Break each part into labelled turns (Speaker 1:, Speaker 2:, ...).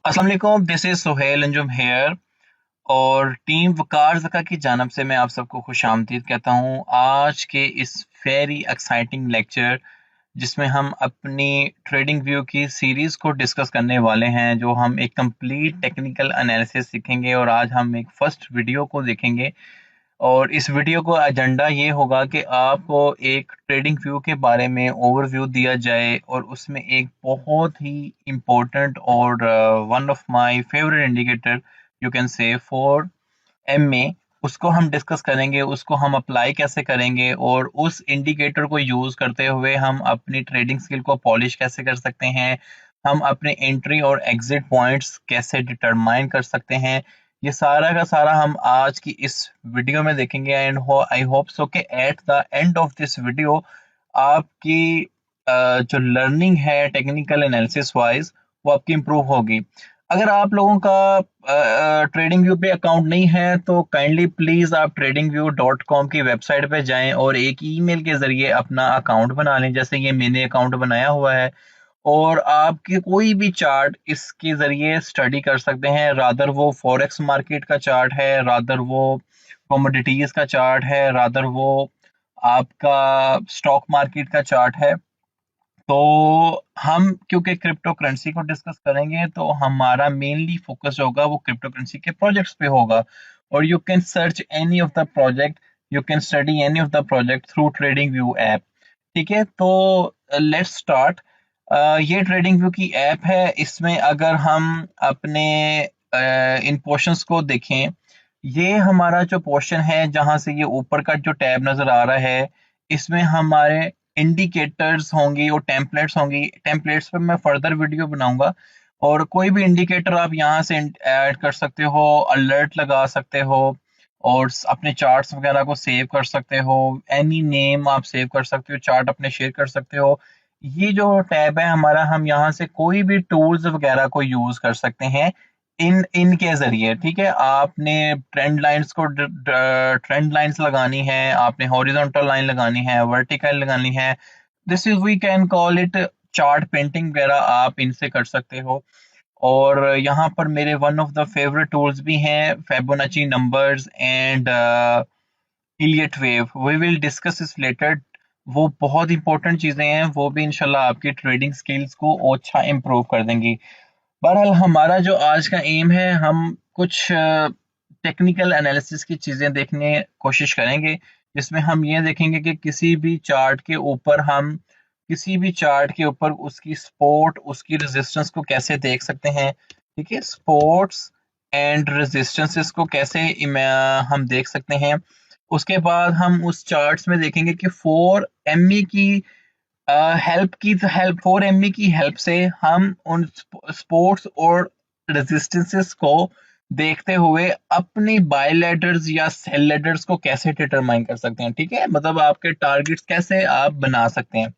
Speaker 1: अस्सलाम वालेकुम, this is Suhail Anjum here और टीम वकार ज़का की जानब से मैं आप सबको खुशामदीद कहता हूँ। आज के इस वेरी एक्साइटिंग लेक्चर जिसमें हम अपनी ट्रेडिंग व्यू की सीरीज़ को डिस्कस करने वाले हैं, जो हम एक कंप्लीट टेक्निकल एनालिसिस सीखेंगे और आज हम एक फर्स्ट वीडियो को देखेंगे। और इस वीडियो को एजेंडा ये होगा कि आपको एक ट्रेडिंग व्यू के बारे में ओवरव्यू दिया जाए और उसमें एक बहुत ही इम्पोर्टेंट और one of my favourite indicator you can say for MA, उसको हम डिस्कस करेंगे, उसको हम अप्लाई कैसे करेंगे और उस इंडिकेटर को यूज करते हुए हम अपनी ट्रेडिंग स्किल को पॉलिश कैसे कर सकते हैं, हम अपने एंट्री और एग्जिट पॉइंट्स कैसे डिटरमाइन कर सकते हैं। ये सारा का सारा हम आज की इस वीडियो में देखेंगे एंड आई होप सो कि at the end of this video आपकी जो लर्निंग है टेक्निकल एनालिसिस वाइज वो आपकी इम्प्रूव होगी। अगर आप लोगों का ट्रेडिंग व्यू पे अकाउंट नहीं है तो काइंडली प्लीज आप tradingview.com की वेबसाइट पे जाएं और एक ईमेल के जरिए अपना अकाउंट बना लें, जैसे ये मैंने अकाउंट बनाया हुआ है। और आपके कोई भी चार्ट इसके जरिए स्टडी कर सकते हैं, रादर वो फॉरेक्स मार्केट का चार्ट है, रादर वो कमोडिटीज का चार्ट है, रादर वो आपका स्टॉक मार्केट का चार्ट है। तो हम क्योंकि क्रिप्टो करेंसी को डिस्कस करेंगे तो हमारा मेनली फोकस होगा वो क्रिप्टो करेंसी के प्रोजेक्ट्स पे होगा। और you can search any of the project, you can study any of the project through trading view app. ठीक है, तो लेट्स स्टार्ट। ये ट्रेडिंग व्यू की ऐप है। इसमें अगर हम अपने इन पोर्शंस को देखें, ये हमारा जो पोर्शन है जहां से ये ऊपर का जो टैब नजर आ रहा है, इसमें हमारे इंडिकेटर्स होंगी और टेम्पलेट्स होंगी। टेम्पलेट्स पे मैं फर्दर वीडियो बनाऊंगा और कोई भी इंडिकेटर आप यहाँ से ऐड कर सकते हो, अलर्ट लगा सकते हो और अपने चार्ट्स वगैरह को सेव कर सकते हो। एनी नेम आप सेव कर सकते हो, चार्ट अपने शेयर कर सकते हो। ये जो टैब है हमारा, हम यहाँ से कोई भी टूल्स वगैरह को यूज कर सकते हैं इन इनके जरिए। ठीक है, आपने ट्रेंड लाइंस को ट्रेंड लाइंस लगानी है, आपने हॉरिजॉन्टल लाइन लगानी है, वर्टिकल लगानी है, this is we can call it chart painting वगैरह आप इनसे कर सकते हो। और यहाँ पर मेरे one of the favourite tools भी हैं, Fibonacci numbers and Elliott wave. We will discuss is later. वो बहुत इंपॉर्टेंट चीजें हैं, वो भी इंशाल्लाह आपकी ट्रेडिंग स्किल्स को अच्छा इम्प्रूव कर देंगी। बहरहाल हमारा जो आज का एम है, हम कुछ टेक्निकल एनालिसिस की चीज़ें देखने कोशिश करेंगे, जिसमें हम ये देखेंगे कि किसी भी चार्ट के ऊपर उसकी सपोर्ट, उसकी रेजिस्टेंस को कैसे देख सकते हैं। ठीक है, सपोर्ट्स एंड रेजिस्टेंसेस को कैसे हम देख सकते हैं। उसके बाद हम उस चार्ट्स में देखेंगे कि 4 MA की हेल्प 4 MA की हेल्प से हम उन स्पोर्ट्स और रेजिस्टेंसेस को देखते हुए अपनी बाय लेडर्स या सेल लेडर्स को कैसे डिटरमाइन कर सकते हैं। ठीक है, मतलब आपके टारगेट्स कैसे आप बना सकते हैं।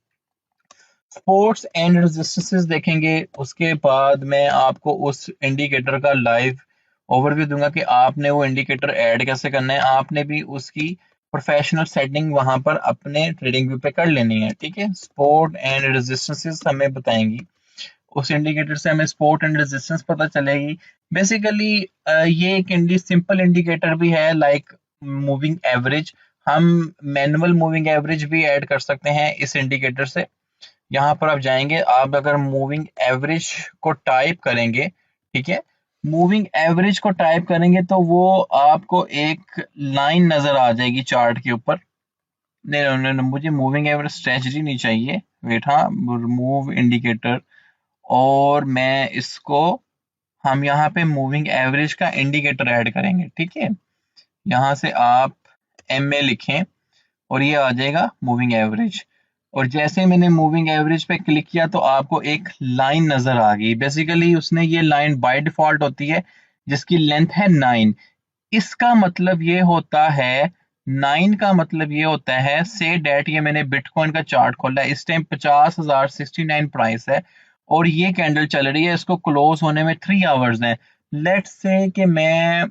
Speaker 1: स्पोर्ट्स एंड रेजिस्टेंसेस देखेंगे, उसके बाद मैं आपको उस इंडिकेटर का लाइव ओवरव्यू दूंगा कि आपने वो इंडिकेटर ऐड कैसे करना है। आपने भी उसकी प्रोफेशनल सेटिंग वहां पर अपने ट्रेडिंग व्यू पे कर लेनी है। ठीक है, सपोर्ट एंड रेजिस्टेंसेस हमें बताएंगी, उस इंडिकेटर से हमें सपोर्ट एंड रेजिस्टेंस पता चलेगी। बेसिकली ये एक सिंपल इंडिकेटर भी है, लाइक मूविंग एवरेज। हम मैनुअल मूविंग एवरेज भी ऐड कर सकते हैं इस इंडिकेटर से। यहाँ पर आप जाएंगे, आप अगर मूविंग एवरेज को टाइप करेंगे, ठीक है, मूविंग एवरेज को टाइप करेंगे तो वो आपको एक लाइन नजर आ जाएगी चार्ट के ऊपर। नहीं नहीं नहीं नहीं, मुझे मूविंग एवरेज स्ट्रेटजी नहीं चाहिए। वेट, हाँ, रिमूव इंडिकेटर और मैं इसको, हम यहाँ पे मूविंग एवरेज का इंडिकेटर ऐड करेंगे। ठीक है, यहाँ से आप MA लिखें और ये आ जाएगा मूविंग एवरेज। और जैसे ही मैंने मूविंग एवरेज पे क्लिक किया तो आपको एक लाइन नजर आ गई। बेसिकली उसने ये लाइन बाय डिफॉल्ट होती है जिसकी लेंथ है 9। इसका मतलब ये होता है, 9 का मतलब ये होता है, से डेट, ये मैंने बिटकॉइन का चार्ट खोला है, इस टाइम 50,069 प्राइस है और ये कैंडल चल रही है, इसको क्लोज होने में 3 आवर्स हैं। लेट्स से कि मैं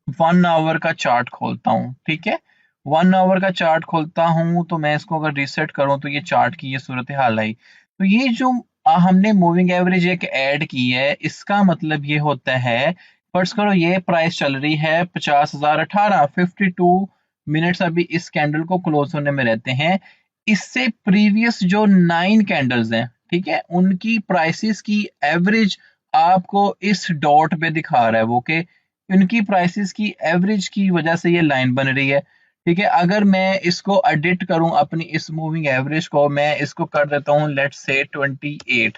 Speaker 1: 1 आवर का चार्ट खोलता हूँ। ठीक है, 1 आवर का चार्ट खोलता हूँ तो मैं इसको अगर रीसेट करूँ तो ये चार्ट की ये सूरत हाल आई। तो ये जो हमने मूविंग एवरेज एक ऐड की है, इसका मतलब ये होता है, फर्ज करो ये प्राइस चल रही है 50,018, 52 मिनट्स अभी इस कैंडल को क्लोज होने में रहते हैं। इससे प्रीवियस जो 9 कैंडल्स हैं, ठीक है, उनकी प्राइसेस की एवरेज आपको इस डॉट पे दिखा रहा है वो, कि उनकी प्राइसेस की एवरेज की वजह से ये लाइन बन रही है। ठीक है, अगर मैं इसको एडिट करूं अपनी इस मूविंग एवरेज को, मैं इसको कर देता हूं लेट्स से 28।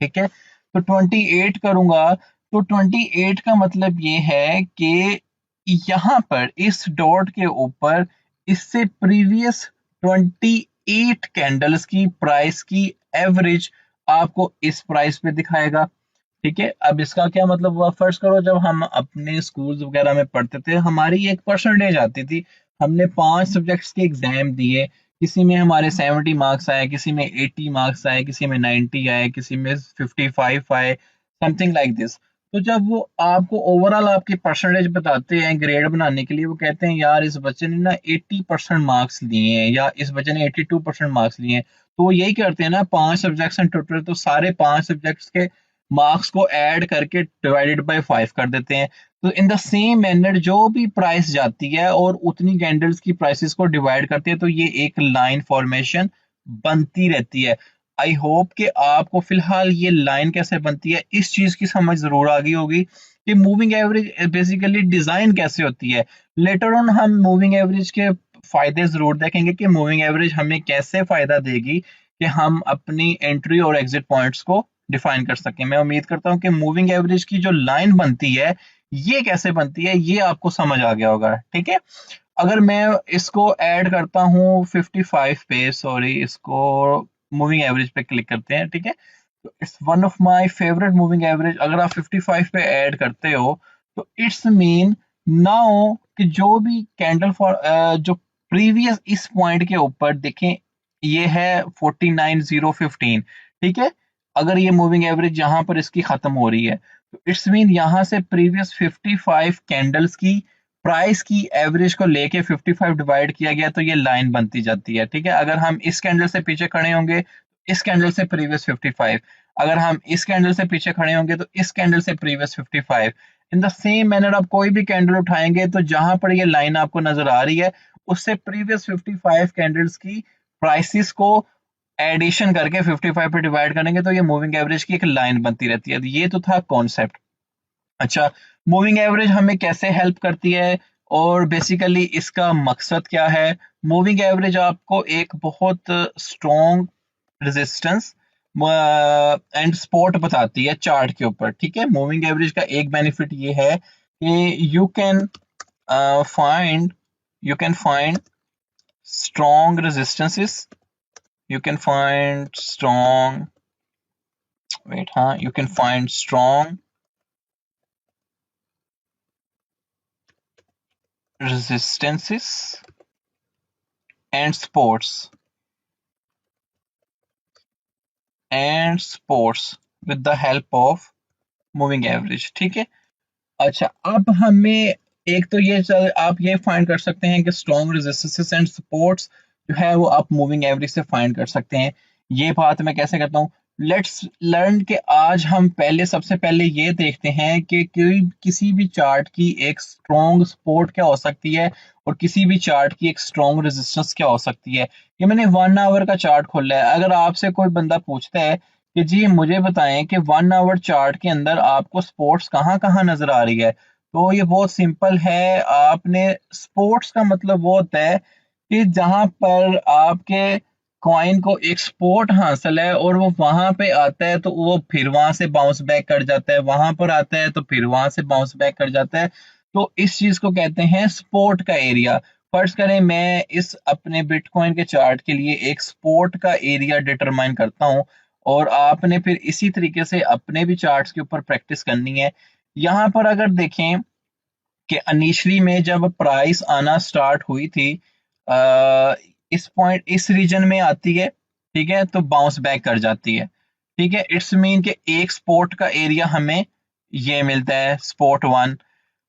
Speaker 1: ठीक है, तो 28 करूंगा, तो 28 का मतलब ये है कि यहां पर इस डॉट के ऊपर इससे प्रीवियस 28 कैंडल्स की प्राइस की एवरेज आपको इस प्राइस पे दिखाएगा। ठीक है, अब इसका क्या मतलब हुआ, फर्स्ट करो जब हम अपने स्कूल्स वगैरह में पढ़ते थे, हमारी एक परसेंटेज आती थी, हमने 5 सब्जेक्ट्स के एग्जाम दिए, किसी में हमारे 70 मार्क्स आए, किसी में 80 मार्क्स आए, किसी में 90 आए, किसी में 55 आए, समथिंग लाइक दिस। तो जब वो आपको ओवरऑल आपकी परसेंटेज बताते हैं ग्रेड बनाने के लिए, वो कहते हैं यार इस बच्चे ने ना 80% मार्क्स लिए हैं, या इस बच्चे ने 82% मार्क्स लिए हैं। तो वो यही करते हैं ना, 5 सब्जेक्ट्स हैं टोटल, तो सारे 5 सब्जेक्ट्स के मार्क्स को ऐड करके डिवाइडेड बाय 5 कर देते हैं। तो इन द सेम मैनर जो भी प्राइस जाती है और उतनी कैंडल्स की प्राइसेस को डिवाइड करती है, तो ये एक लाइन फॉर्मेशन बनती रहती है। आई होप कि आपको फिलहाल ये लाइन कैसे बनती है इस चीज की समझ जरूर आ गई होगी कि मूविंग एवरेज बेसिकली डिजाइन कैसे होती है। लेटर ऑन हम मूविंग एवरेज के फायदे जरूर देखेंगे कि मूविंग एवरेज हमें कैसे फायदा देगी कि हम अपनी एंट्री और एग्जिट पॉइंट्स को डिफाइन कर सकें। मैं उम्मीद करता हूं कि मूविंग एवरेज की जो लाइन बनती है ये कैसे बनती है ये आपको समझ आ गया होगा। ठीक है, अगर मैं इसको ऐड करता हूँ 55 पे, सॉरी इसको मूविंग एवरेज पे क्लिक करते हैं। ठीक है, तो it's one of my favourite moving average. अगर आप 55 पे ऐड करते हो तो इट्स मीन नाउ कि जो भी कैंडल फॉर जो प्रीवियस इस पॉइंट के ऊपर देखें, ये है 49,015। ठीक है, अगर ये मूविंग एवरेज यहाँ पर इसकी खत्म हो रही है, तो इट्स मीन यहाँ से प्रीवियस 55 कैंडल्स की प्राइस की एवरेज को लेके 55 डिवाइड किया गया, तो ये लाइन बनती जाती है। ठीक है, अगर हम इस कैंडल से पीछे खड़े होंगे, इस कैंडल से प्रीवियस 55, अगर हम इस कैंडल से पीछे खड़े होंगे तो इस कैंडल से previous 55। In the same manner आप कोई भी कैंडल उठाएंगे तो जहां पर ये लाइन आपको नजर आ रही है, उससे प्रीवियस 55 कैंडल्स की प्राइसेस को एडिशन करके 55 पे डिवाइड करेंगे, तो ये मूविंग एवरेज की एक लाइन बनती रहती है। तो ये तो था कॉन्सेप्ट। अच्छा, मूविंग एवरेज हमें कैसे हेल्प करती है और बेसिकली इसका मकसद क्या है। मूविंग एवरेज आपको एक बहुत स्ट्रॉन्ग रेजिस्टेंस एंड सपोर्ट बताती है चार्ट के ऊपर। ठीक है, मूविंग एवरेज का एक बेनिफिट ये है कि find you can find strong resistances, you can find strong weight हाँ you can find strong resistances and sports with the help of moving average। ठीक है, अच्छा अब हमें एक तो ये आप ये फाइंड कर सकते हैं कि स्ट्रॉन्ग रेजिस्टेंसेस एंड सपोर्ट्स जो है वो आप मूविंग एवरेज से फाइंड कर सकते हैं। ये बात मैं कैसे करता हूँ, लेट्स लर्न के आज हम पहले सबसे पहले ये देखते हैं कि कोई किसी भी चार्ट की एक स्ट्रॉन्ग सपोर्ट क्या हो सकती है और किसी भी चार्ट की एक स्ट्रॉन्ग रेजिस्टेंस क्या हो सकती है। ये मैंने 1 आवर का चार्ट खोला है। अगर आपसे कोई बंदा पूछता है कि जी मुझे बताएं कि 1 आवर चार्ट के अंदर आपको स्पोर्ट्स कहाँ कहाँ नजर आ रही है, तो ये बहुत सिंपल है। आपने स्पोर्ट्स का मतलब वो होता है कि जहां पर आपके कॉइन को एक सपोर्ट हासिल है और वो वहां पे आता है तो वो फिर वहां से बाउंस बैक कर जाता है, वहां पर आता है तो फिर वहां से बाउंस बैक कर जाता है। तो इस चीज को कहते हैं सपोर्ट का एरिया। फर्ज करें मैं इस अपने बिटकॉइन के चार्ट के लिए एक सपोर्ट का एरिया डिटरमाइन करता हूं, और आपने फिर इसी तरीके से अपने भी चार्ट्स के ऊपर प्रैक्टिस करनी है। यहाँ पर अगर देखें कि इनिशियली में जब प्राइस आना स्टार्ट हुई थी, इस पॉइंट इस रीजन में आती है, ठीक है, तो बाउंस बैक कर जाती है। ठीक है, इट्स मीन कि एक स्पोर्ट का एरिया हमें ये मिलता है स्पोर्ट 1,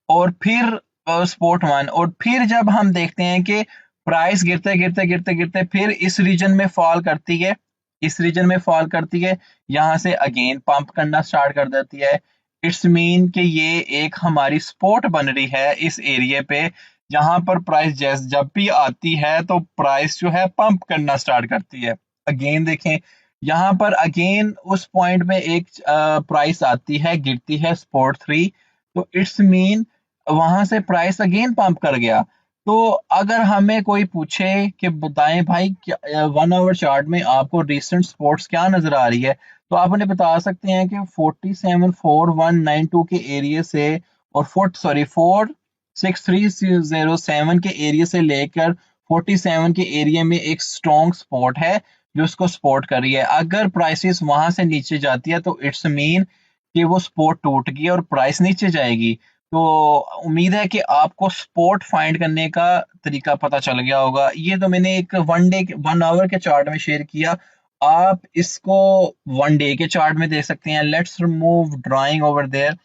Speaker 1: और फिर स्पोर्ट 1, और फिर जब हम देखते हैं कि प्राइस गिरते गिरते गिरते गिरते फिर इस रीजन में फॉल करती है, इस रीजन में फॉल करती है, यहाँ से अगेन पंप करना स्टार्ट कर देती है। इट्स मीन कि ये एक हमारी स्पोर्ट बन रही है इस एरिया पे, जहां पर प्राइस जब भी आती है तो प्राइस जो है पंप करना स्टार्ट करती है। अगेन देखें, यहाँ पर अगेन उस पॉइंट में एक प्राइस आती है, गिरती है सपोर्ट 3, तो इट्स मीन वहां से प्राइस अगेन पंप कर गया। तो अगर हमें कोई पूछे कि बताएं भाई 1 आवर चार्ट में आपको रिसेंट सपोर्ट्स क्या नजर आ रही है, तो आप उन्हें बता सकते हैं कि 474192 के एरिया से और 46307 के एरिया से लेकर 47 के एरिया में एक स्ट्रॉन्ग सपोर्ट है जो उसको सपोर्ट कर रही है। अगर प्राइसेस वहां से नीचे जाती है तो इट्स मीन कि वो सपोर्ट टूट गई और प्राइस नीचे जाएगी। तो उम्मीद है कि आपको सपोर्ट फाइंड करने का तरीका पता चल गया होगा। ये तो मैंने एक 1 आवर के चार्ट में शेयर किया, आप इसको 1 डे के चार्ट में देख सकते हैं। Let's remove drawing over there,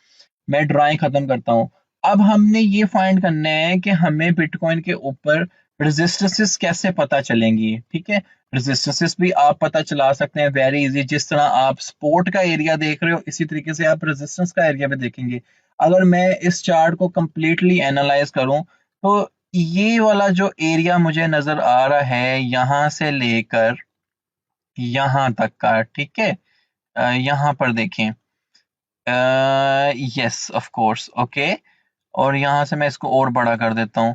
Speaker 1: मैं ड्राइंग खत्म करता हूँ। अब हमने ये फाइंड करना है कि हमें बिटकॉइन के ऊपर रेजिस्टेंसेस कैसे पता चलेंगी। ठीक है, रेजिस्टेंसेस भी आप पता चला सकते हैं वेरी इजी। जिस तरह आप सपोर्ट का एरिया देख रहे हो इसी तरीके से आप रेजिस्टेंस का एरिया भी देखेंगे। अगर मैं इस चार्ट को कंप्लीटली एनालाइज करूं तो ये वाला जो एरिया मुझे नजर आ रहा है यहां से लेकर यहां तक का, ठीक है, यहां पर देखें, यस ऑफ कोर्स, ओके, और यहां से मैं इसको और बड़ा कर देता हूं।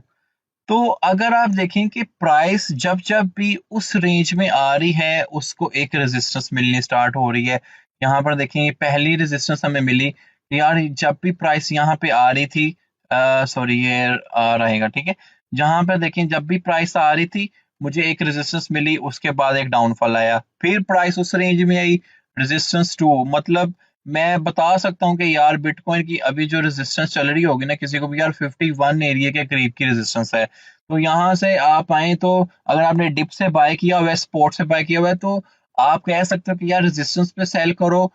Speaker 1: तो अगर आप देखें कि प्राइस जब जब भी उस रेंज में आ रही है उसको एक रेजिस्टेंस मिलनी स्टार्ट हो रही है। यहाँ पर देखें ये पहली रेजिस्टेंस हमें मिली यार जब भी प्राइस यहाँ पे आ रही थी, सॉरी ये आ रहेगा, ठीक है, जहां पर देखें जब भी प्राइस आ रही थी मुझे एक रेजिस्टेंस मिली, उसके बाद एक डाउनफॉल आया, फिर प्राइस उस रेंज में आई, रेजिस्टेंस 2, मतलब मैं बता सकता हूँ कि यार बिटकॉइन की अभी जो रेजिस्टेंस चल रही होगी ना किसी को भी यार 51 एरिया के करीब की रेजिस्टेंस है। तो यहाँ से आप आए तो अगर आपने डिप से बाय किया हुआ है, स्पॉट से बाय किया हुआ है, तो आप कह सकते हो कि यार रेजिस्टेंस पे सेल करो,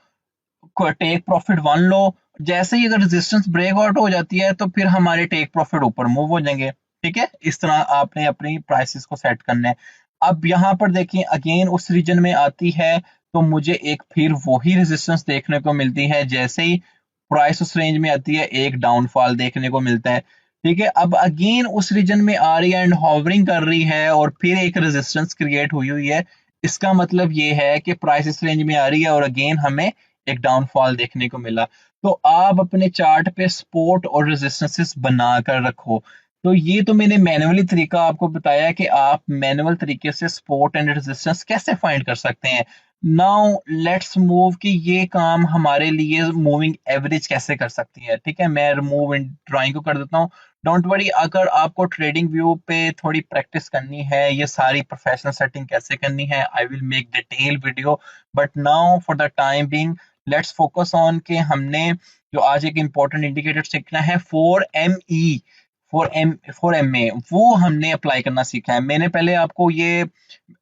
Speaker 1: टेक प्रॉफिट 1 लो। जैसे ही अगर रेजिस्टेंस ब्रेक आउट हो जाती है तो फिर हमारे टेक प्रॉफिट ऊपर मूव हो जाएंगे। ठीक है, इस तरह आपने अपनी प्राइसेस को सेट करना है। अब यहाँ पर देखिए अगेन उस रीजन में आती है तो मुझे एक फिर वही रेजिस्टेंस देखने को मिलती है, जैसे ही प्राइस उस रेंज में आती है एक डाउनफॉल देखने को मिलता है। ठीक है, अब अगेन उस रीजन में आ रही है एंड हॉवरिंग कर रही है और फिर एक रेजिस्टेंस क्रिएट हुई हुई है। इसका मतलब ये है कि प्राइस इस रेंज में आ रही है और अगेन हमें एक डाउनफॉल देखने को मिला। तो आप अपने चार्ट पे सपोर्ट और रेजिस्टेंसेस बनाकर रखो। तो ये तो मैंने मैन्युअली तरीका आपको बताया कि आप मैनुअल तरीके से सपोर्ट एंड रेजिस्टेंस कैसे फाइंड कर सकते हैं। नाउ लेट्स मूव कि ये काम हमारे लिए मूविंग एवरेज कैसे कर सकती है। ठीक है, मैं रिमूव इन ड्राइंग को कर देता हूँ। डोंट वरी, अगर आपको ट्रेडिंग व्यू पे थोड़ी प्रैक्टिस करनी है, ये सारी प्रोफेशनल सेटिंग कैसे करनी है, I will make detail video, but now for the time being let's focus on कि हमने जो आज एक इंपॉर्टेंट इंडिकेटर सीखना है 4ME, 4MA, वो हमने अप्लाई करना सीखा है। मैंने पहले आपको ये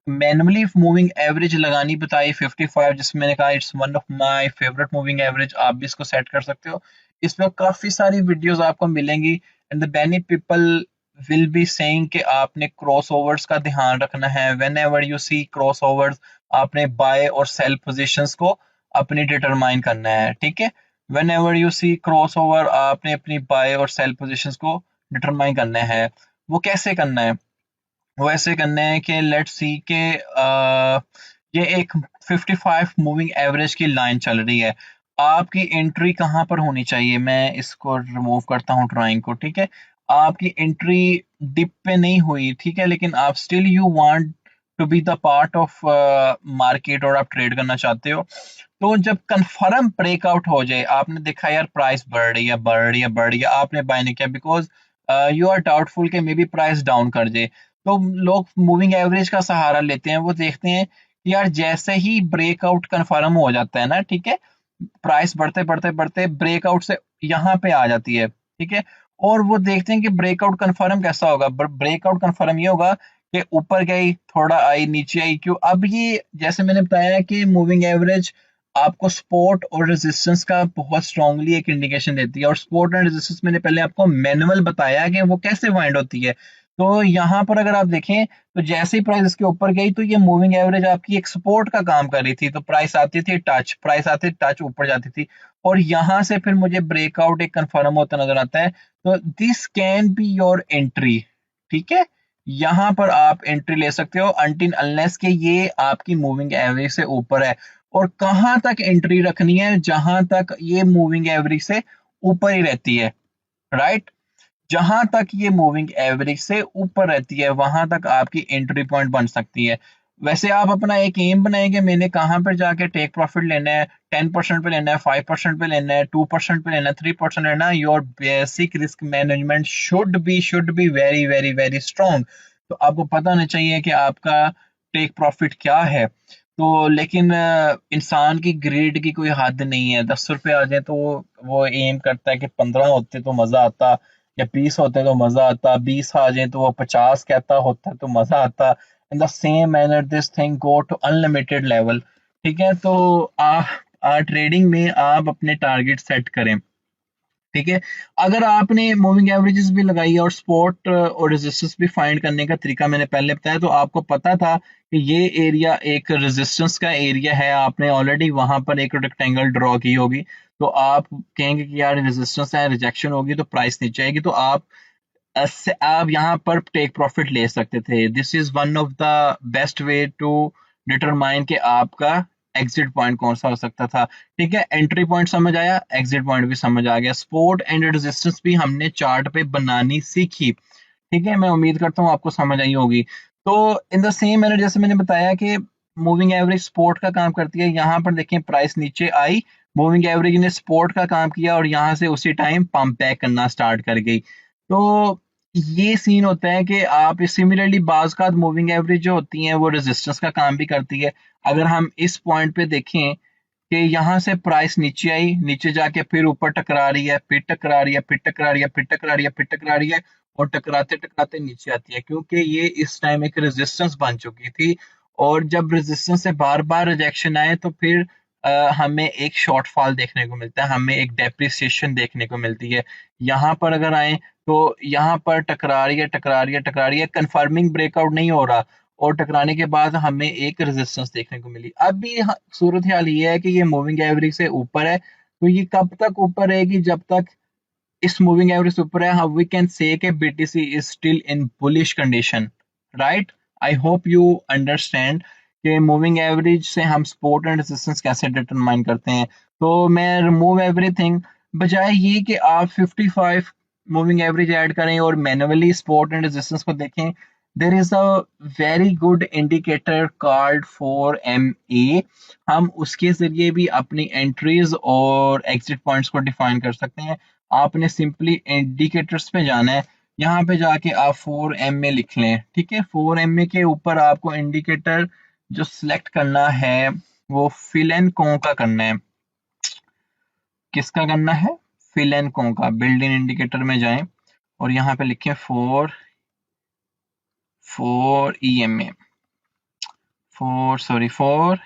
Speaker 1: मैनुअली मूविंग एवरेज लगानी बताई 55, जिसमें मैंने कहा it's one of my favourite moving average, आप भी इसको सेट कर सकते हो। इसमें काफी सारी वीडियोस आपको मिलेंगी and the many people will be saying कि आपने क्रॉसओवर्स का ध्यान रखना है। Whenever you see crossovers आपने बाय और सेल पोजीशंस को अपनी डिटरमाइन करना है। ठीक है, whenever you see crossover आपने अपनी बाय और सेल पोजीशंस को डिटरमाइन करना है। वो कैसे करना है? वो ऐसे करना है कि लेट्स सी के ये एक 55 मूविंग एवरेज की लाइन चल रही है, आपकी एंट्री कहाँ पर होनी चाहिए? मैं इसको रिमूव करता हूँ ड्राइंग को। ठीक है, आपकी एंट्री डिप पे नहीं हुई, ठीक है, लेकिन आप still you want to be the part of market और आप ट्रेड करना चाहते हो। तो जब कंफर्म ब्रेकआउट हो जाए, आपने देखा यार प्राइस बढ़ रही है बढ़ रही है बढ़ रही है, आपने बाय नहीं किया बिकॉज यू आर डाउटफुल कि मे बी प्राइस डाउन कर जाए, तो लोग मूविंग एवरेज का सहारा लेते हैं। वो देखते हैं कि यार जैसे ही ब्रेकआउट कंफर्म हो जाता है ना, ठीक है, प्राइस बढ़ते बढ़ते बढ़ते ब्रेकआउट से यहाँ पे आ जाती है। ठीक है, और वो देखते हैं कि ब्रेकआउट कंफर्म कैसा होगा। ब्रेकआउट कंफर्म ये होगा कि ऊपर गई, थोड़ा आई, नीचे आई, क्यों? अब ये जैसे मैंने बताया कि मूविंग एवरेज आपको सपोर्ट और रेजिस्टेंस का बहुत स्ट्रांगली एक इंडिकेशन देती है, और सपोर्ट एंड रेजिस्टेंस मैंने पहले आपको मैनुअल बताया कि वो कैसे फाइंड होती है। तो यहाँ पर अगर आप देखें तो जैसे ही प्राइस इसके ऊपर गई तो ये मूविंग एवरेज आपकी एक सपोर्ट का काम कर रही थी, तो प्राइस आती थी टच, प्राइस आती थी टच, ऊपर जाती थी और यहाँ से फिर मुझे ब्रेकआउट एक कंफर्म होता नजर आता है। तो this can be your entry, ठीक है, यहाँ पर आप एंट्री ले सकते हो अनटिल अनलेस के ये आपकी मूविंग एवरेज से ऊपर है। और कहाँ तक एंट्री रखनी है, जहां तक ये मूविंग एवरेज से ऊपर ही रहती है, राइट। जहां तक ये मूविंग एवरेज से ऊपर रहती है वहां तक आपकी एंट्री पॉइंट बन सकती है। वैसे आप अपना एक एम बनाएंगे, मैंने कहां पर जाके टेक प्रॉफिट लेना है, 10% पे लेना है, 5% पे लेना है, 2% पे लेना है, 3% लेना है। Your basic risk management should be very very very strong. तो आपको पता होना चाहिए कि आपका टेक प्रॉफिट क्या है। तो लेकिन इंसान की ग्रेड की कोई हद नहीं है, 10 रुपए आ जाए तो वो एम करता है कि 15 होते तो मजा आता, या 20 होते तो मजा आता, 20 आ जाए तो वो 50 कहता होता तो मजा आता। In the same manner this thing go to unlimited level, ठीक है। तो ट्रेडिंग में आप अपने टारगेट सेट करें, ठीक है। अगर आपने मूविंग एवरेजेस भी लगाई है और स्पॉट और रेजिस्टेंस भी फाइंड करने का तरीका मैंने पहले बताया, तो आपको पता था कि ये एरिया एक रेजिस्टेंस का एरिया है, आपने ऑलरेडी वहां पर एक रेक्टेंगल ड्रॉ की होगी। तो आप कहेंगे कि यार रेजिस्टेंस है, रिजेक्शन होगी तो प्राइस नीचे आएगी, तो आप यहाँ पर टेक प्रॉफिट ले सकते थे। This is one of the best way to determine कि आपका एग्जिट पॉइंट कौन सा हो सकता था, ठीक है। एंट्री पॉइंट समझ आया, एग्जिट पॉइंट भी समझ आ गया, सपोर्ट एंड रेजिस्टेंस भी हमने चार्ट पे बनानी सीखी, ठीक है। मैं उम्मीद करता हूँ आपको समझ आई होगी। तो इन द सेम मैनर जैसे मैंने बताया कि मूविंग एवरेज सपोर्ट का काम करती है, यहाँ पर देखें प्राइस नीचे आई, मूविंग एवरेज ने सपोर्ट का काम किया और यहाँ से उसी टाइम पंप बैक करना स्टार्ट कर गई। तो ये सीन होता है कि आप सिमिलरली बाज का मूविंग एवरेज जो होती है वो रेजिस्टेंस का काम भी करती है। अगर हम इस पॉइंट पे देखें कि यहाँ से प्राइस नीचे आई, नीचे जाके फिर ऊपर टकरा रही है, फिर टकरा रही है, फिर टकरा रही है, फिर टकरा रही है, फिर टकरा रही है और टकराते टकराते नीचे आती है, क्योंकि ये इस टाइम एक रेजिस्टेंस बन चुकी थी। और जब रेजिस्टेंस से बार बार रिजेक्शन आए तो फिर हमें एक शॉर्टफॉल देखने को मिलता है, हमें एक डेप्रिसिएशन देखने को मिलती है। यहाँ पर अगर आए तो यहाँ पर टकरा रही है, टकरा रही है, टकरा रही है, कंफर्मिंग ब्रेकआउट नहीं हो रहा और टकराने के बाद हमें एक रेजिस्टेंस देखने को मिली। अब भी सूरत हाल ये है कि ये मूविंग एवरेज से ऊपर है, तो ये कब तक ऊपर रहेगी, जब तक इस मूविंग एवरेज से ऊपर है how we can say कि BTC is still in bullish condition, right? I hope you understand कि मूविंग एवरेज से हम सपोर्ट एंड रेजिस्टेंस कैसे डिटरमाइन करते हैं। तो मैं रिमूव एवरीथिंग, बजाय ये कि आप 55 मूविंग एवरेज ऐड करें और मैन्युअली सपोर्ट एंड रेजिस्टेंस को देखें, there is a very good indicator called 4MA। हम उसके जरिए भी अपनी एंट्रीज और एग्जिट पॉइंट्स को डिफाइन कर सकते हैं। आपने सिंपली इंडिकेटर्स पे जाना है, यहाँ पे जाके आप 4MA लिख लें, ठीक है। 4MA के ऊपर आपको इंडिकेटर जो सिलेक्ट करना है वो फिल एंड को का करना है। किसका करना है? फिल एंड को का। बिल्ड इन इंडिकेटर में जाएं और यहाँ पे लिखें 4EMA, 4MA।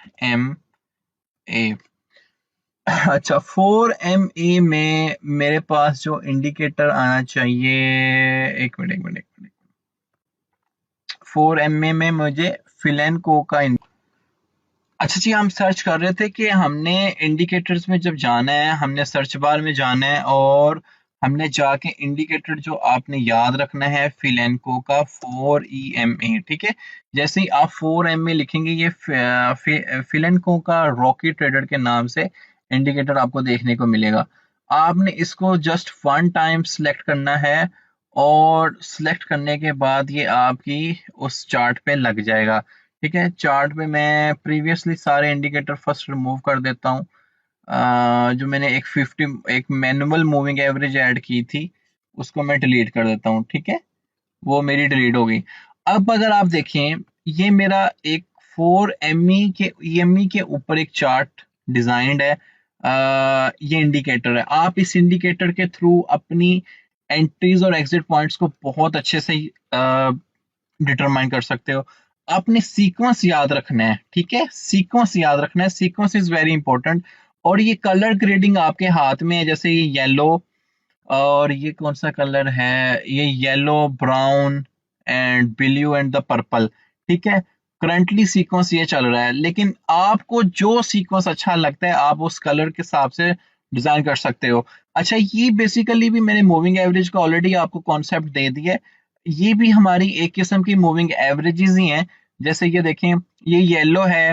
Speaker 1: अच्छा, 4MA में मेरे पास जो इंडिकेटर आना चाहिए, एक मिनट एक मिनट एक मिनट, 4MA में मुझे फिलेंको का अच्छा जी, हम सर्च कर रहे थे कि हमने इंडिकेटर्स में जब जाना है, हमने सर्च बार में जाना है और हमने जाके इंडिकेटर जो आपने याद रखना है फिलेंको का 4EMA, ठीक है। जैसे ही आप 4MA लिखेंगे ये फिलेंको का रॉकी ट्रेडर के नाम से इंडिकेटर आपको देखने को मिलेगा। आपने इसको जस्ट वन टाइम सिलेक्ट करना है और सिलेक्ट करने के बाद ये आपकी उस चार्ट पे लग जाएगा, ठीक है। चार्ट पे मैं प्रीवियसली सारे इंडिकेटर फर्स्ट रिमूव कर देता हूँ। जो मैंने एक मैनुअल मूविंग एवरेज ऐड की थी उसको मैं डिलीट कर देता हूँ, ठीक है। वो मेरी डिलीट हो गई। अब अगर आप देखें, ये मेरा एक 4ME के ऊपर एक चार्ट डिजाइंड है। ये इंडिकेटर है, आप इस इंडिकेटर के थ्रू अपनी एंट्रीज और एग्जिट पॉइंट्स को बहुत अच्छे से डिटरमाइन कर सकते हो। आपने सीक्वेंस याद रखना है, ठीक है, सीक्वेंस याद रखना है, सीक्वेंस इज वेरी इंपॉर्टेंट। और ये कलर ग्रेडिंग आपके हाथ में है, जैसे ये येलो और ये कौन सा कलर है, ये yellow brown and blue and the purple. ठीक है, करंटली सीक्वेंस ये चल रहा है, लेकिन आपको जो सीक्वेंस अच्छा लगता है आप उस कलर के हिसाब से डिजाइन कर सकते हो। अच्छा, ये बेसिकली भी मैंने मूविंग एवरेज का ऑलरेडी आपको कॉन्सेप्ट दे दिया है। ये भी हमारी एक किस्म की मूविंग एवरेजेस ही हैं। जैसे ये देखें, ये येलो है,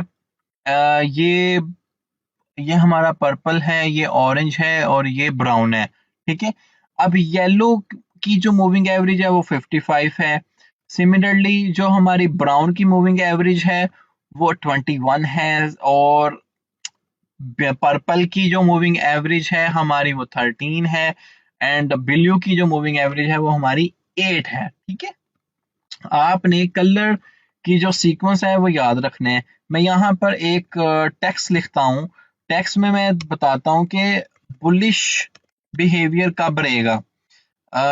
Speaker 1: ये हमारा पर्पल है, ये ऑरेंज है और ये ब्राउन है। ठीक है, अब येलो की जो मूविंग एवरेज है वो 55 है। सिमिलरली जो हमारी ब्राउन की मूविंग एवरेज है वो 21 है, और पर्पल की जो मूविंग एवरेज है हमारी वो 13 है, एंड ब्लू की जो मूविंग एवरेज है वो हमारी 8 है। ठीक है, आपने कलर की जो सीक्वेंस है वो याद रखने हैं। मैं यहाँ पर एक टेक्स्ट लिखता हूँ। टेक्स्ट में मैं बताता हूँ कि बुलिश बिहेवियर कब रहेगा।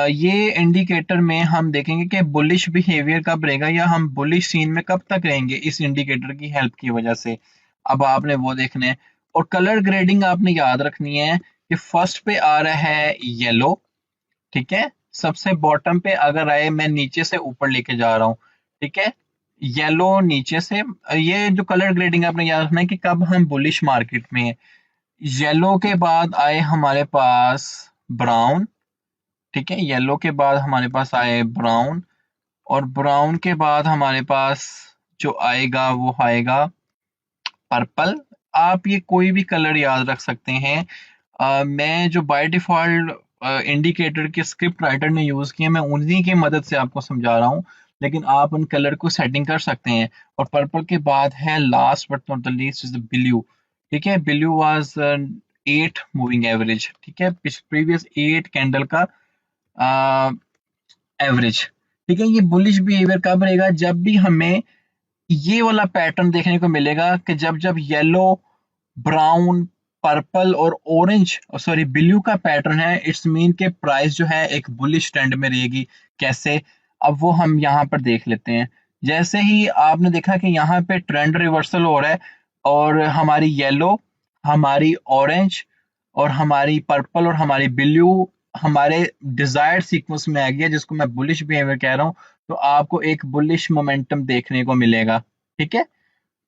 Speaker 1: ये इंडिकेटर में हम देखेंगे कि बुलिश बिहेवियर कब रहेगा, या हम बुलिश सीन में कब तक रहेंगे इस इंडिकेटर की हेल्प की वजह से। अब आपने वो देखना है। और कलर ग्रेडिंग आपने याद रखनी है कि फर्स्ट पे आ रहा है येलो। ठीक है, सबसे बॉटम पे अगर आए, मैं नीचे से ऊपर लेके जा रहा हूँ। ठीक है, येलो नीचे से। ये जो कलर ग्रेडिंग आपने याद रखना है कि कब हम बुलिश मार्केट में है। येलो के बाद आए हमारे पास ब्राउन। ठीक है, येलो के बाद हमारे पास आए ब्राउन, और ब्राउन के बाद हमारे पास जो आएगा वो आएगा पर्पल। आप ये कोई भी कलर याद रख सकते हैं। मैं जो बाय डिफॉल्ट इंडिकेटर के स्क्रिप्ट राइटर ने यूज किए, मैं उन्हीं की मदद से आपको समझा रहा हूँ, लेकिन आप उन कलर को सेटिंग कर सकते हैं। और पर्पल के बाद है last but not the least is the blue. ठीक है, ब्लू वाज 8 मूविंग एवरेज। ठीक है, प्रीवियस 8 कैंडल का एवरेज। ठीक है, ये बुलिश बिहेवियर कब रहेगा, जब भी हमें ये वाला पैटर्न देखने को मिलेगा कि जब जब येलो, ब्राउन, पर्पल और ऑरेंज, सॉरी ब्लू का पैटर्न है, इट्स मीन के प्राइस जो है एक बुलिश ट्रेंड में रहेगी। कैसे, अब वो हम यहाँ पर देख लेते हैं। जैसे ही आपने देखा कि यहाँ पे ट्रेंड रिवर्सल हो रहा है, और हमारी येलो, हमारी ऑरेंज और हमारी पर्पल और हमारी ब्लू हमारे डिजायर्ड सीक्वेंस में आ गया, जिसको मैं बुलिश बिहेवियर कह रहा हूँ, तो आपको एक बुलिश मोमेंटम देखने को मिलेगा। ठीक है,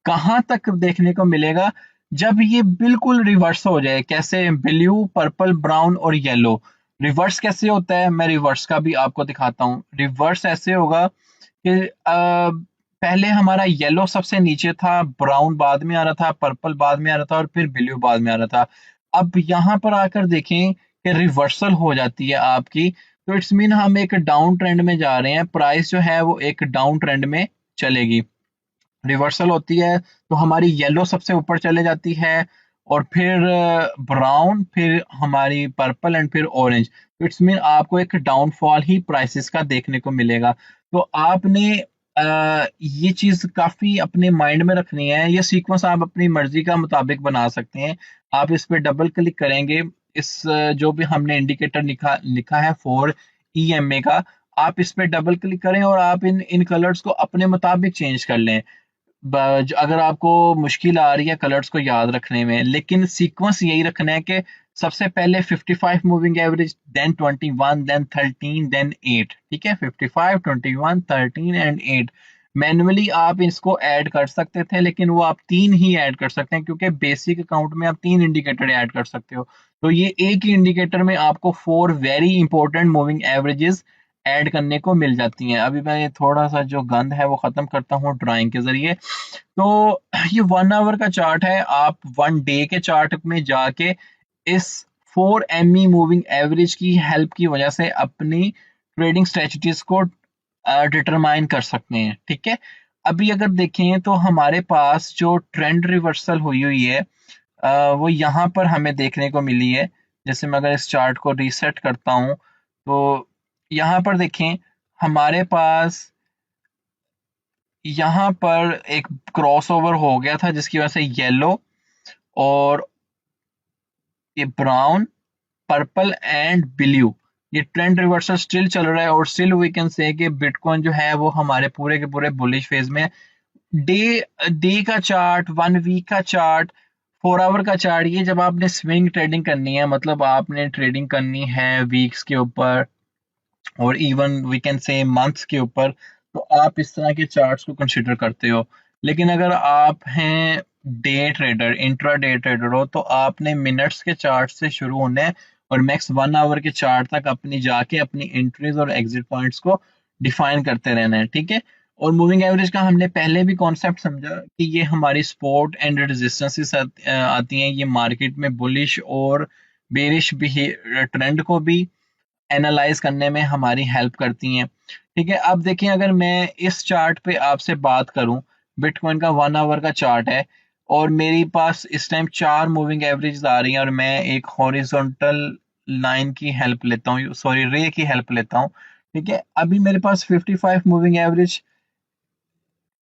Speaker 1: कहां तक देखने को मिलेगा, जब ये बिल्कुल रिवर्स हो जाए। कैसे, ब्लू, पर्पल, ब्राउन और येलो। रिवर्स कैसे होता है, मैं रिवर्स का भी आपको दिखाता हूँ। रिवर्स ऐसे होगा कि पहले हमारा येलो सबसे नीचे था, ब्राउन बाद में आ रहा था, पर्पल बाद में आ रहा था और फिर ब्लू बाद में आ रहा था। अब यहाँ पर आकर देखें कि रिवर्सल हो जाती है आपकी, तो इट्स मीन हम एक डाउन ट्रेंड में जा रहे हैं, प्राइस जो है वो एक डाउन ट्रेंड में चलेगी। रिवर्सल होती है तो हमारी येलो सबसे ऊपर चले जाती है, और फिर ब्राउन, फिर हमारी पर्पल एंड फिर ऑरेंज। तो इट्स मीन आपको एक डाउनफॉल ही प्राइसेस का देखने को मिलेगा। तो आपने ये चीज काफी अपने माइंड में रखनी है। ये सीक्वेंस आप अपनी मर्जी का मुताबिक बना सकते हैं। आप इस पे डबल क्लिक करेंगे, इस जो भी हमने इंडिकेटर लिखा लिखा है फॉर ईएमए का, आप इस पे डबल क्लिक करें और आप इन इन कलर्स को अपने मुताबिक चेंज कर लें। अगर आपको मुश्किल आ रही है कलर्स को याद रखने में, लेकिन सीक्वेंस यही रखना है कि सबसे पहले 55 moving average, then 21, then 13, then 8। ठीक है, 55, 21, 13 एंड 8। मैन्युअली आप इसको ऐड कर सकते थे, लेकिन वो आप 3 ही ऐड कर सकते हैं, क्योंकि बेसिक अकाउंट में आप 3 इंडिकेटर ऐड कर सकते हो। तो ये एक ही इंडिकेटर में आपको 4 very important moving averages add करने को मिल जाती हैं। अभी मैं ये थोड़ा सा जो गंद है वो खत्म करता हूँ ड्राइंग के जरिए। तो ये 1 आवर का चार्ट है। आप 1 डे के चार्ट में जाके इस 4 ME मूविंग एवरेज की हेल्प की वजह से अपनी ट्रेडिंग स्ट्रेटजीज को डिटरमाइन कर सकते हैं। ठीक है, अभी अगर देखें तो हमारे पास जो ट्रेंड रिवर्सल हुई हुई है, वो यहाँ पर हमें देखने को मिली है। जैसे मैं अगर इस चार्ट को रीसेट करता हूँ, तो यहाँ पर देखें हमारे पास यहाँ पर एक क्रॉसओवर हो गया था, जिसकी वजह से येलो और ये ब्राउन, पर्पल एंड ब्लू, ये ट्रेंड रिवर्सल स्टिल चल रहा है, और स्टिल वी कैन से कि बिटकॉइन जो है वो हमारे पूरे के पूरे बुलिश फेज में। डे डे का चार्ट, 1 वीक का चार्ट, 4 आवर का चार्ट, ये जब आपने स्विंग ट्रेडिंग करनी है, मतलब आपने ट्रेडिंग करनी है वीक्स के ऊपर और even we can say months के ऊपर, तो आप इस तरह के चार्ट्स को कंसिडर करते हो। लेकिन अगर आप हैं day trader, intra day trader हो, तो आपने मिनट्स के चार्ट से शुरू होना है और मैक्स 1 आवर के चार्ट तक अपनी जाके अपनी एंट्रीज और एग्जिट पॉइंट्स को डिफाइन करते रहना है, ठीक है। और मूविंग एवरेज का हमने पहले भी कॉन्सेप्ट समझा कि ये हमारी सपोर्ट एंड रेजिस्टेंसेस आती हैं, ये मार्केट में बुलिश और बेरिश ट्रेंड को भी एनालाइज करने में हमारी हेल्प करती हैं, ठीक है। अब देखिए, अगर मैं इस चार्ट पे आपसे बात करूं, बिटकॉइन का 1 आवर का चार्ट है और मेरे पास इस टाइम 4 मूविंग एवरेज आ रही हैं और मैं एक हॉरिजॉन्टल लाइन की हेल्प लेता हूँ, सॉरी रे की हेल्प लेता हूँ, ठीक है। अभी मेरे पास 55 मूविंग एवरेज,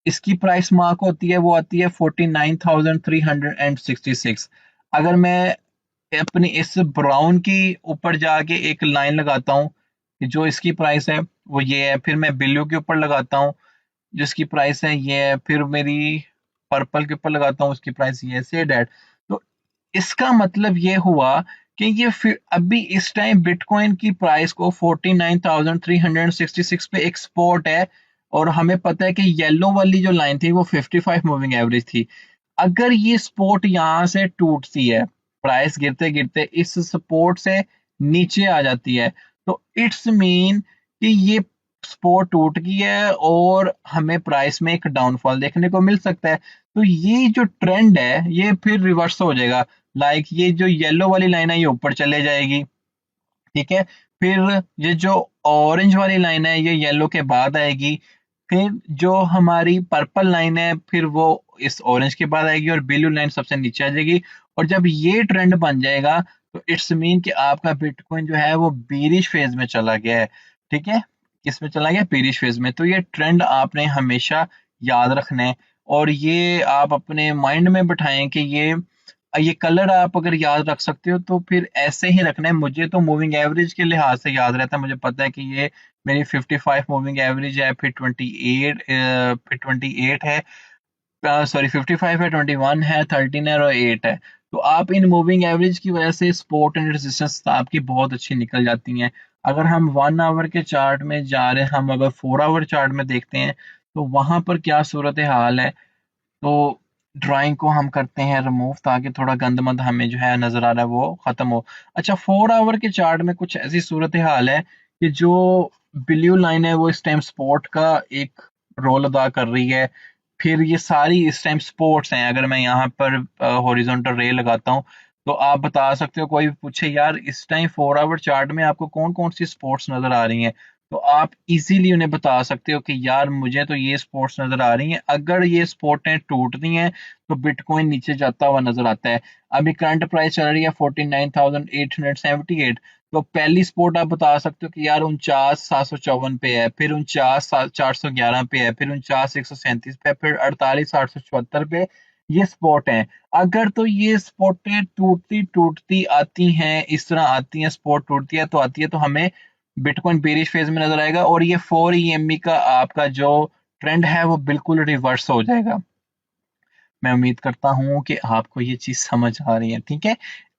Speaker 1: इसकी प्राइस मार्क होती है, वो आती है 49,366। अगर मैं अपनी इस ब्राउन की ऊपर जाके एक लाइन लगाता हूँ कि जो इसकी प्राइस है वो ये है, फिर मैं ब्लू के ऊपर लगाता हूँ जिसकी प्राइस है ये है, फिर मेरी पर्पल के ऊपर लगाता हूँ उसकी प्राइस ये है, से डैट। तो इसका मतलब ये हुआ कि ये फिर अभी इस टाइम बिटकॉइन की प्राइस को 49,366 पे एक्सपोर्ट है और हमें पता है कि येलो वाली जो लाइन थी वो 55 मूविंग एवरेज थी। अगर ये सपोर्ट यहाँ से टूटती है, प्राइस गिरते गिरते इस सपोर्ट से नीचे आ जाती है, तो इट्स मीन कि ये सपोर्ट टूट गई है और हमें प्राइस में एक डाउनफॉल देखने को मिल सकता है। तो ये जो ट्रेंड है ये फिर रिवर्स हो जाएगा, लाइक ये जो येलो वाली लाइन है ये ऊपर चले जाएगी, ठीक है। फिर ये जो ऑरेंज वाली लाइन है ये येलो के बाद आएगी, फिर जो हमारी पर्पल लाइन है फिर वो इस ऑरेंज के बाद आएगी और ब्लू लाइन सबसे नीचे आ जाएगी। और जब ये ट्रेंड बन जाएगा तो इट्स मीन कि आपका बिटकॉइन जो है वो बीरिश फेज में चला गया है, ठीक है। किस में चला गया? बीरिश फेज में। तो ये ट्रेंड आपने हमेशा याद रखना है और ये आप अपने माइंड में बिठाएं कि ये कलर आप अगर याद रख सकते हो तो फिर ऐसे ही रखना है। मुझे तो मूविंग एवरेज के लिहाज से याद रहता है, मुझे पता है कि ये मेरी 55 मूविंग एवरेज है, फिर 28 है, सॉरी 55 है, 21 है, 13 है और 8 है। तो आप इन मूविंग एवरेज की वजह से सपोर्ट एंड रेजिस्टेंस आपकी बहुत अच्छी निकल जाती हैं। अगर हम 1 आवर के चार्ट में जा रहे हैं, हम अगर 4 आवर चार्ट में देखते हैं तो वहां पर क्या सूरत हाल है। तो ड्राइंग को हम करते हैं रिमूव ताकि थोड़ा गंदमंद हमें जो है नजर आ रहा है वो खत्म हो। अच्छा, 4 आवर के चार्ट में कुछ ऐसी सूरत हाल है कि जो ब्लू लाइन है वो इस टाइम स्पोर्ट का एक रोल अदा कर रही है। फिर ये सारी इस टाइम स्पोर्ट्स हैं। अगर मैं यहाँ पर हॉरिजॉन्टल रे लगाता हूँ तो आप बता सकते हो, कोई भी पूछे यार इस टाइम 4 आवर चार्ट में आपको कौन कौन सी स्पोर्ट्स नजर आ रही हैं, तो आप इजीली उन्हें बता सकते हो कि यार मुझे तो ये स्पोर्ट्स नजर आ रही हैं। अगर ये स्पोर्टें टूटती हैं तो बिटकॉइन नीचे जाता हुआ नजर आता है। अभी करंट प्राइस चल रही है 49,878। तो पहली स्पोर्ट आप बता सकते हो कि यार 49,754 पे है, फिर 49,411 पे है, फिर 49,137 पे, फिर 48,874 पे। ये स्पॉट है। अगर तो ये स्पॉटें टूटती टूटती आती हैं, इस तरह आती हैं, स्पॉट टूटती है तो आती है, तो हमें बिटकॉइन बेरिश फेज में नजर आएगा और ये 4 EME का आपका जो ट्रेंड है वो बिल्कुल रिवर्स हो जाएगा। मैं उम्मीद करता हूँ कि आपको ये चीज समझ आ रही है, ठीक है।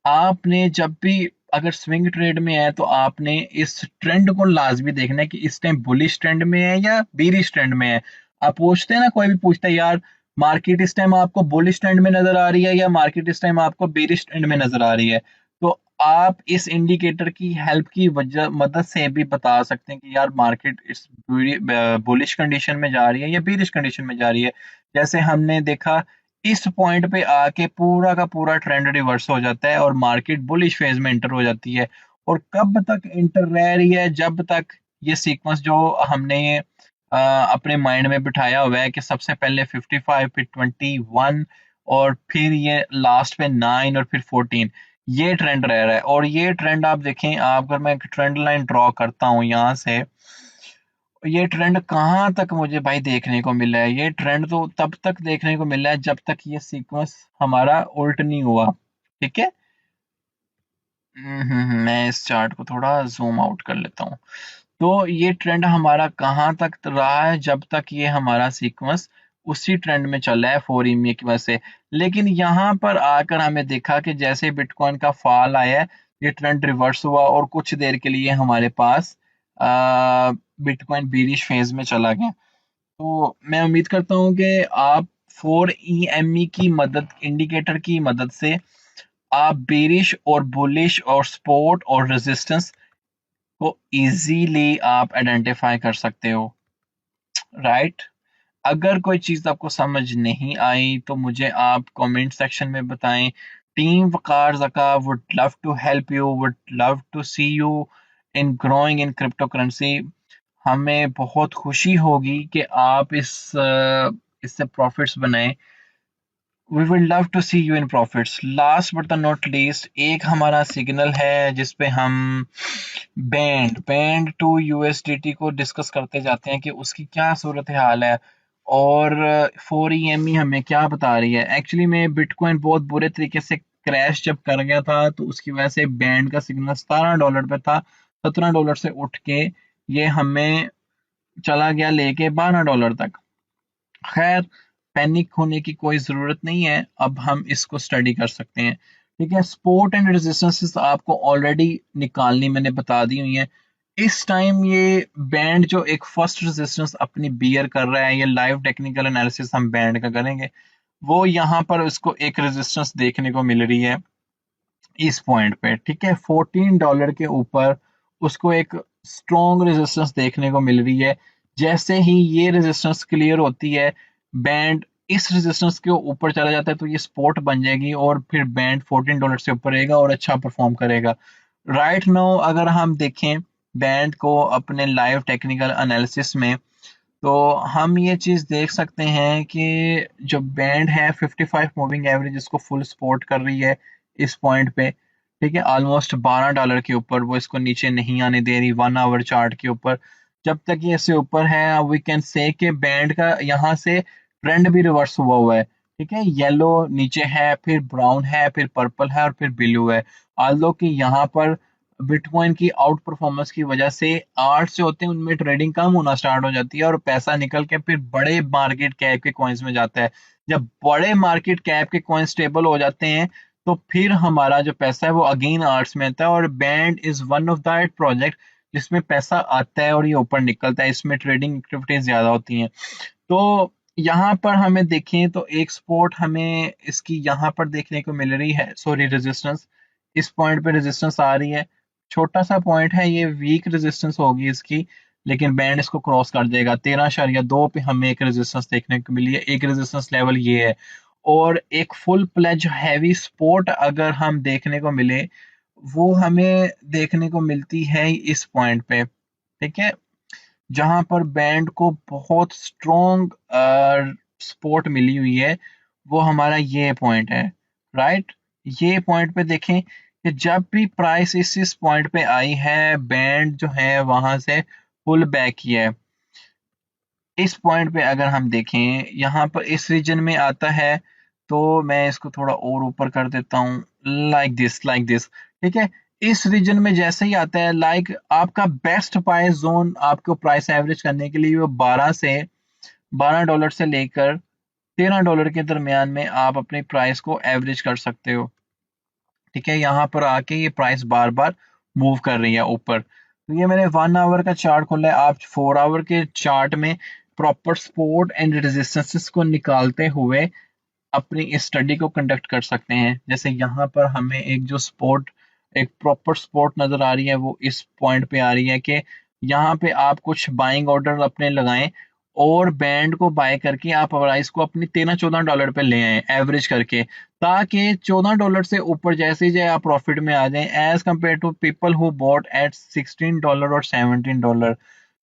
Speaker 1: आपने जब भी अगर स्विंग ट्रेड में है तो आपने इस ट्रेंड को लाजमी देखना है कि इस टाइम बुलिश ट्रेंड में है या बीरिश ट्रेंड में है। आप पूछते हैं ना, कोई भी पूछता है यार मार्केट इस टाइम आपको बुलिश ट्रेंड में नजर आ रही है या मार्केट इस टाइम आपको बीरिश ट्रेंड में नजर आ रही है, तो आप इस इंडिकेटर की हेल्प की वजह मदद से भी बता सकते हैं कि यार मार्केट इस बुलिश कंडीशन में जा रही है या बीरिश कंडीशन में जा रही है। जैसे हमने देखा, इस पॉइंट पे आके पूरा का पूरा ट्रेंड रिवर्स हो जाता है और मार्केट बुलिश फेज में इंटर हो जाती है। और कब तक इंटर रह रही है? जब तक ये सीक्वेंस जो हमने अपने माइंड में बिठाया हुआ है कि सबसे पहले 55 फिर 21 और फिर ये लास्ट पे 9 और फिर 14, ये ट्रेंड रह रहा है। और ये ट्रेंड आप देखें, आप अगर मैं एक ट्रेंड लाइन ड्रॉ करता हूँ यहाँ से, ये ट्रेंड कहाँ तक मुझे भाई देखने को मिला है? ये ट्रेंड तो तब तक देखने को मिला है जब तक ये सीक्वेंस हमारा उल्ट नहीं हुआ, ठीक है। मैं इस चार्ट को थोड़ा जूम आउट कर लेता हूँ। तो ये ट्रेंड हमारा कहाँ तक रहा है? जब तक ये हमारा सीक्वेंस उसी ट्रेंड में चल रहा है 4 EMA की वजह से। लेकिन यहाँ पर आकर हमें देखा कि जैसे बिटकॉइन का फॉल आया है, ये ट्रेंड रिवर्स हुआ और कुछ देर के लिए हमारे पास बिटकॉइन बीरिश फेज में चला गया। तो मैं उम्मीद करता हूँ कि आप 4EME की मदद, इंडिकेटर की मदद से आप बेरिश और बुलिश और सपोर्ट और रेजिस्टेंस को इजीली आप आइडेंटिफाई कर सकते हो, राइट? अगर कोई चीज़ आपको समझ नहीं आई तो मुझे आप कमेंट सेक्शन में बताएं। Team Waqar Zaka would love to help you, would love to see you in growing in cryptocurrency. हमें बहुत खुशी होगी कि आप इससे प्रॉफिट्स बनाएं। We will love to see you in profits. Last but the not least, एक हमारा सिग्नल है जिसपे हम बैंड टू यूएसडीटी को डिस्कस करते जाते हैं कि उसकी क्या सूरत हाल है और 4EME हमें क्या बता रही है। एक्चुअली में बिटकॉइन बहुत बुरे तरीके से क्रैश जब कर गया था तो उसकी वजह से बैंड का सिग्नल $17 पे था। $17 से उठ के ये हमें चला गया लेके $12 तक। खैर, पैनिक होने की कोई ज़रूरत नहीं है, अब हम इसको स्टडी कर सकते हैं। ठीक है, सपोर्ट एंड रेजिस्टेंसेस आपको ऑलरेडी निकालनी मैंने बता दी हुई है। इस टाइम ये बैंड जो एक फर्स्ट रेजिस्टेंस अपनी बियर कर रहा है, ये लाइव टेक्निकल एनालिसिस हम बैंड का करेंगे, वो यहाँ पर उसको एक रेजिस्टेंस देखने को मिल रही है इस पॉइंट पे। ठीक है, $14 के ऊपर उसको एक स्ट्रॉन्ग रेजिस्टेंस देखने को मिल रही है। जैसे ही ये रेजिस्टेंस क्लियर होती है, बैंड इस रेजिस्टेंस के ऊपर चला जाता है तो ये सपोर्ट बन जाएगी और फिर बैंड $14 से ऊपर रहेगा और अच्छा परफॉर्म करेगा। राइट नाउ अगर हम देखें बैंड को अपने लाइव टेक्निकल एनालिसिस में, तो हम ये चीज़ देख सकते हैं कि जो बैंड है 55 मूविंग एवरेज इसको फुल सपोर्ट कर रही है इस पॉइंट पे। ठीक है, ऑलमोस्ट $12 के ऊपर वो इसको नीचे नहीं आने दे रही 1 आवर चार्ट के ऊपर। जब तक ये इससे ऊपर है वी कैन से कि बैंड का यहाँ से ट्रेंड भी रिवर्स हुआ हुआ है। ठीक है, येलो नीचे है, फिर ब्राउन है, फिर पर्पल है और फिर ब्लू है। आल्दो कि यहाँ पर बिटकॉइन की आउट परफॉर्मेंस की वजह से आर्ट्स जो होते हैं उनमें ट्रेडिंग कम होना स्टार्ट हो जाती है और पैसा निकल के फिर बड़े मार्केट कैप के कॉइन्स में जाता है। जब बड़े मार्केट कैप के कॉइन स्टेबल हो जाते हैं तो फिर हमारा जो पैसा है वो अगेन आर्ट्स में आता है और band is one of that project जिसमें पैसा आता है और ये ऊपर निकलता है। इसमें ट्रेडिंग एक्टिविटीज ज्यादा होती हैं। तो यहाँ पर हमें देखें तो एक सपोर्ट हमें इसकी यहाँ पर देखने को मिल रही है, सॉरी रेजिस्टेंस। इस पॉइंट पे रेजिस्टेंस आ रही है, छोटा सा पॉइंट है, ये वीक रेजिस्टेंस होगी इसकी, लेकिन बैंड इसको क्रॉस कर देगा। 13.2 पे हमें एक रेजिस्टेंस देखने को मिली है, एक रेजिस्टेंस लेवल ये है। और एक फुल प्लेज हैवी सपोर्ट अगर हम देखने को मिले वो हमें देखने को मिलती है इस पॉइंट पे। ठीक है, जहां पर बैंड को बहुत स्ट्रॉन्ग सपोर्ट मिली हुई है, वो हमारा ये पॉइंट है। राइट, ये पॉइंट पे देखें कि जब भी प्राइस इस पॉइंट पे आई है बैंड जो है वहां से पुल बैक किया है। इस पॉइंट पे अगर हम देखें यहाँ पर इस रीजन में आता है तो मैं इसको थोड़ा और ऊपर कर देता हूँ, लाइक दिस। ठीक है, इस रीजन में जैसे ही आता है आपका बेस्ट प्राइस जोन आपको प्राइस एवरेज करने के लिए वो $12 से लेकर $13 के दरमियान में आप अपनी प्राइस को एवरेज कर सकते हो। ठीक है, यहाँ पर आके ये प्राइस बार बार मूव कर रही है ऊपर। तो ये मैंने 1 आवर का चार्ट खोला है, आप 4 आवर के चार्ट में प्रॉपर सपोर्ट एंड रेजिस्टेंसेस को निकालते हुए अपनी इस स्टडी को कंडक्ट कर सकते हैं। जैसे यहाँ पर हमें एक प्रॉपर सपोर्ट नजर आ रही है, वो इस पॉइंट पे आ रही है कि यहाँ पे आप कुछ बाइंग ऑर्डर अपने लगाएं और बैंड को बाय करके आप प्राइस को अपनी $13-14 पे ले आए एवरेज करके, ताकि $14 से ऊपर जैसे ही जाए आप प्रॉफिट में आ जाएं as compare to people who bought at $16 और $17।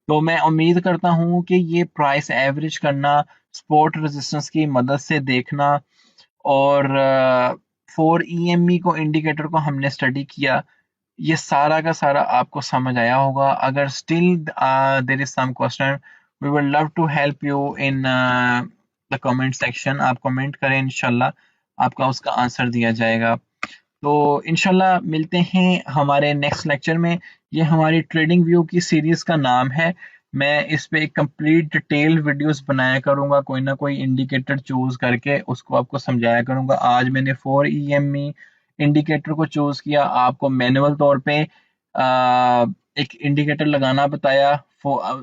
Speaker 1: तो मैं उम्मीद करता हूँ कि ये प्राइस एवरेज करना, सपोर्ट रेजिस्टेंस की मदद से देखना और 4EME को इंडिकेटर को हमने स्टडी किया, ये सारा का सारा आपको समझ आया होगा। अगर still there is some question we will love to help you in the comment section. आप कमेंट करें, इंशाल्लाह आपका उसका आंसर दिया जाएगा। तो इंशाल्लाह मिलते हैं हमारे नेक्स्ट लेक्चर में। ये हमारी ट्रेडिंग व्यू की सीरीज का नाम है। मैं इस पे एक कंप्लीट डिटेल वीडियोस बनाया करूंगा, कोई ना कोई इंडिकेटर चूज करके उसको आपको समझाया करूंगा। आज मैंने 4EME इंडिकेटर को चूज किया, आपको मैनुअल तौर पे एक इंडिकेटर लगाना बताया,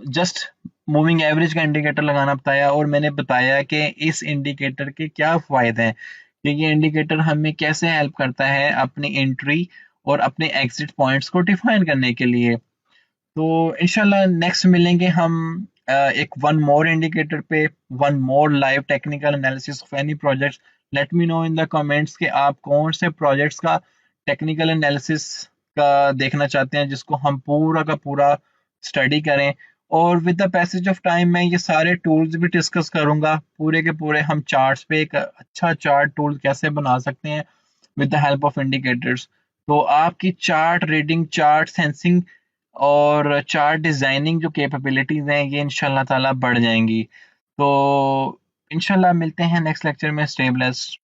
Speaker 1: जस्ट मूविंग एवरेज का इंडिकेटर लगाना बताया, और मैंने बताया कि इस इंडिकेटर के क्या फ़ायदे हैं, कि ये इंडिकेटर हमें कैसे हेल्प करता है अपनी एंट्री और अपने एग्जिट पॉइंट्स को डिफाइन करने के लिए। तो इंशाल्लाह नेक्स्ट मिलेंगे हम एक वन मोर इंडिकेटर पे, one more live technical analysis of any projects. Let me know in the comments कि आप कौन से प्रोजेक्ट्स का टेक्निकल एनालिसिस का देखना चाहते हैं, जिसको हम पूरा का पूरा स्टडी करें। और with the passage of time मैं ये सारे टूल्स भी डिस्कस करूंगा, पूरे के पूरे हम चार्ट्स पे एक अच्छा चार्ट टूल कैसे बना सकते हैं with the help of indicators. तो आपकी चार्ट रीडिंग, चार्ट सेंसिंग और चार्ट डिजाइनिंग जो कैपेबिलिटीज हैं ये इंशाल्लाह ताला बढ़ जाएंगी। तो इंशाल्लाह मिलते हैं नेक्स्ट लेक्चर में। Stay blessed.